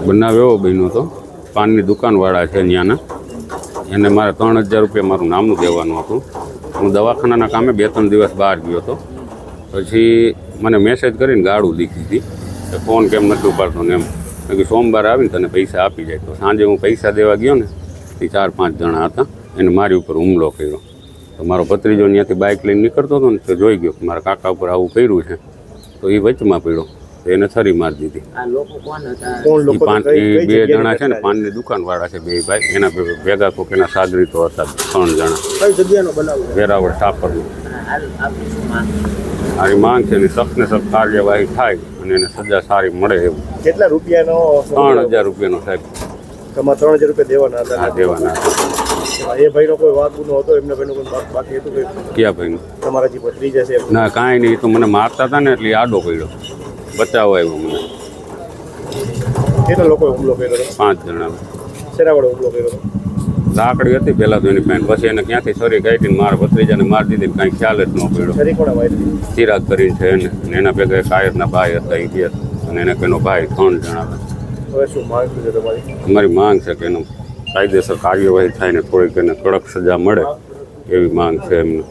બનાવ એવો બન્યો હતો, પાનની દુકાનવાળા છે ત્યાંના, એને મારે 3000 રૂપિયા મારું નામનું દેવાનું હતું. હું દવાખાનાના કામે 2-3 દિવસ બહાર ગયો હતો. પછી મને મેસેજ કરીને ગાળું દીધી હતી કે ફોન કેમ નથી ઉપાડતો ને એમ. મેં કીધું સોમવારે આવીને તને પૈસા આપી જાય. તો સાંજે હું પૈસા દેવા ગયો ને, એ 4-5 જણા હતા, એને મારી ઉપર હુમલો કર્યો. તો મારો ભત્રીજો ત્યાંથી બાઇક લઈને નીકળતો હતો ને, તો જોઈ ગયો કે મારા કાકા ઉપર આવું કર્યું છે. તો એ વચમાં પડ્યો, તો એને છરી મારી દીધી. એ 2 જણા છે ને, પાનની દુકાનવાળા છે 2 ભાઈ, એના ભેગા કોક એના સાગરીતો હતા 3 જણા. વેરાવળ સાપરનું. મારી માંગ છે એની સખ્ત ને સખ્ત કાર્યવાહી થાય અને એને સજા સારી મળે એવું. કેટલા રૂપિયાનો? 3000 રૂપિયાનો સાહેબ. તમારે 3000 રૂપિયા દેવાના હતા? હા, દેવાના હતા. એ ભાઈનો કોઈ વાક ગુનો હતો? એમના ભાઈનો કોઈ બાકી હતું? ક્યાં ભાઈનું? તમારા જે ભત્રીજા છે? ના, કાંઈ નહીં. તો મને મારતા હતા ને એટલે આડો પડ્યો, બચાવ આવ્યો મને. કેટલા લોકોએ હુમલો કર્યો હતો? 5 જણા. શેના વડે હુમલો કર્યો હતો? લાકડી હતી પહેલાં તો એની પાસે, પછી એને ક્યાંથી છરી કાઢીને મારા ભત્રીજાને મારી દીધી. કાંઈ ખ્યાલ જ ન પડ્યો. છરી કોણે મારી? ચિરાગ કરીને છે એને, અને એના ભેગા એક આયરના ભાઈ હતા એ 2, અને એને કોઈનો ભાઈ 3 જણા હતા. હવે શું માંગ છે તમારી? અમારી માંગ છે કે એનું કાયદેસર કાર્યવાહી થાય ને થોડીક એને કડક સજા મળે એવી માંગ છે એમને.